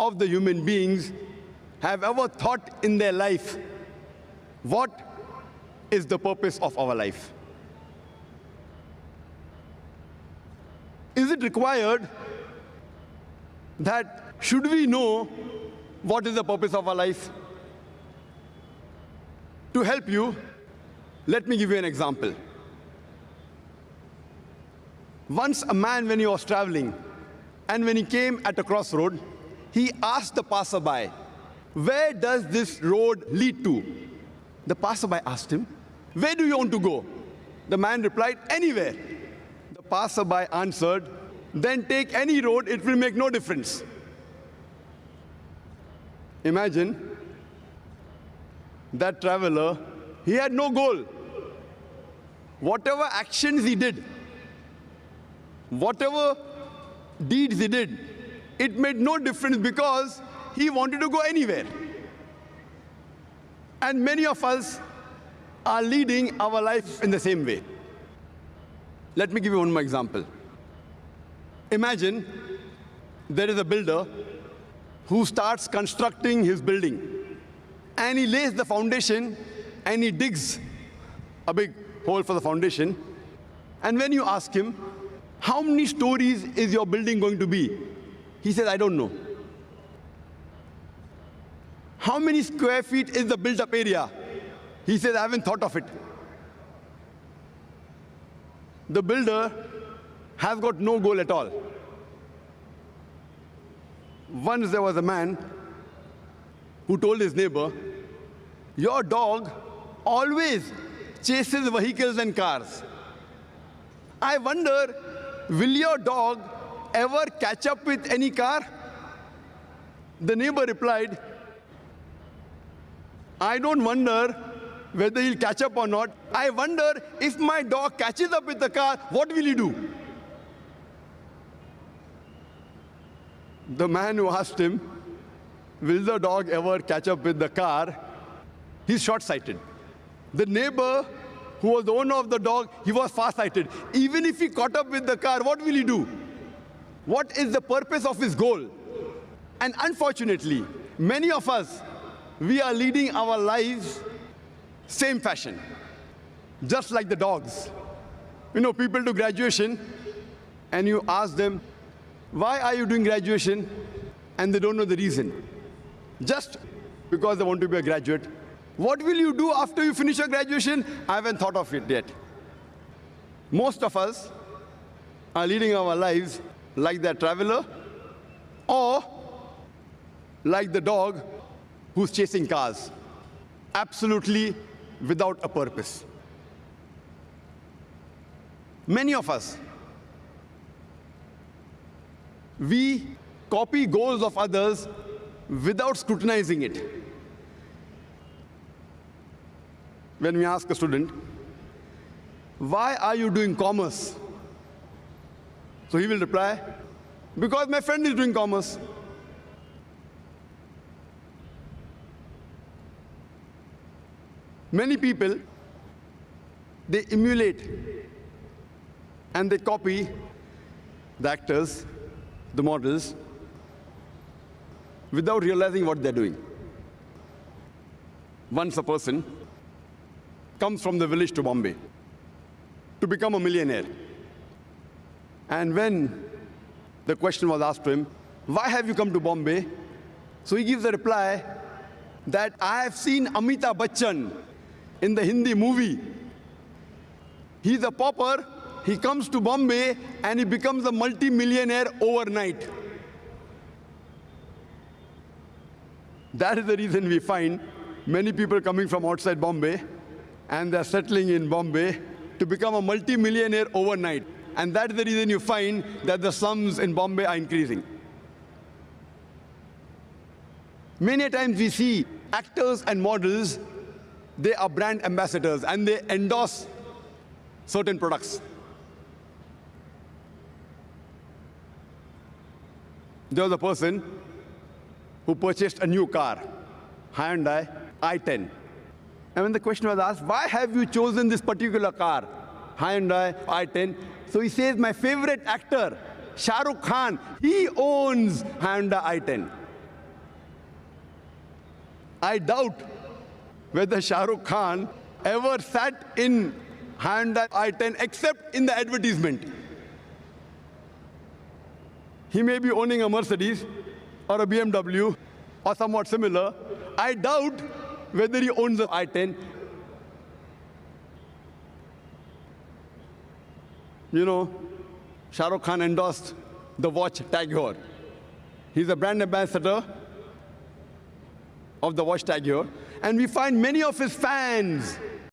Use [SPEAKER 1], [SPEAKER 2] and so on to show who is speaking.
[SPEAKER 1] of the human beings have ever thought in their life, what is the purpose of our life? Is it required that should we know what is the purpose of our life? To help you, let me give you an example. Once a man, when he was traveling, and when he came at a crossroad, he asked the passerby, "Where does this road lead to?" The passerby asked him, "Where do you want to go?" The man replied, "Anywhere." The passerby answered, "Then take any road, it will make no difference." Imagine that traveler, he had no goal. Whatever actions he did, whatever deeds he did, it made no difference because he wanted to go anywhere. And many of us are leading our life in the same way. Let me give you one more example. Imagine there is a builder who starts constructing his building, and he lays the foundation and he digs a big hole for the foundation. And when you ask him, "How many stories is your building going to be?" he says, "I don't know." "How many square feet is the built-up area?" he says, "I haven't thought of it." The builder has got no goal at all. Once there was a man who told his neighbor, "Your dog always chases vehicles and cars. I wonder, will your dog ever catch up with any car?" The neighbor replied, "I don't wonder whether he'll catch up or not. I wonder if my dog catches up with the car, what will he do?" The man who asked him, "Will the dog ever catch up with the car?" he's short-sighted. The neighbor who was the owner of the dog, he was far-sighted. Even if he caught up with the car, what will he do? What is the purpose of his goal? And unfortunately, many of us, we are leading our lives same fashion, just like the dogs. You know, people do graduation, and you ask them, "Why are you doing graduation?" And they don't know the reason. Just because they want to be a graduate. "What will you do after you finish your graduation?" "I haven't thought of it yet." Most of us are leading our lives like that traveler, or like the dog who's chasing cars, absolutely without a purpose. Many of us, we copy goals of others without scrutinizing it. When we ask a student, "Why are you doing commerce?" So he will reply, "Because my friend is doing commerce." Many people, they emulate and they copy the actors, the models, without realizing what they're doing. Once a person comes from the village to Bombay to become a millionaire. And when the question was asked to him, "Why have you come to Bombay?" So he gives a reply that, "I have seen Amitabh Bachchan in the Hindi movie. He's a pauper, he comes to Bombay and he becomes a multi-millionaire overnight." That is the reason we find many people coming from outside Bombay and they're settling in Bombay to become a multi-millionaire overnight. And that's the reason you find that the slums in Bombay are increasing. Many times we see actors and models, they are brand ambassadors and they endorse certain products. There was a person who purchased a new car, Hyundai i10. And when the question was asked, "Why have you chosen this particular car, Hyundai i10?" So he says, "My favorite actor, Shah Rukh Khan, he owns Hyundai i10. I doubt whether Shah Rukh Khan ever sat in Hyundai i10 except in the advertisement. He may be owning a Mercedes or a BMW or somewhat similar. I doubt whether he owns the i10. You know, Shah Rukh Khan endorsed the watch Tag Heuer. He's a brand ambassador of the watch Tag Heuer. And we find many of his fans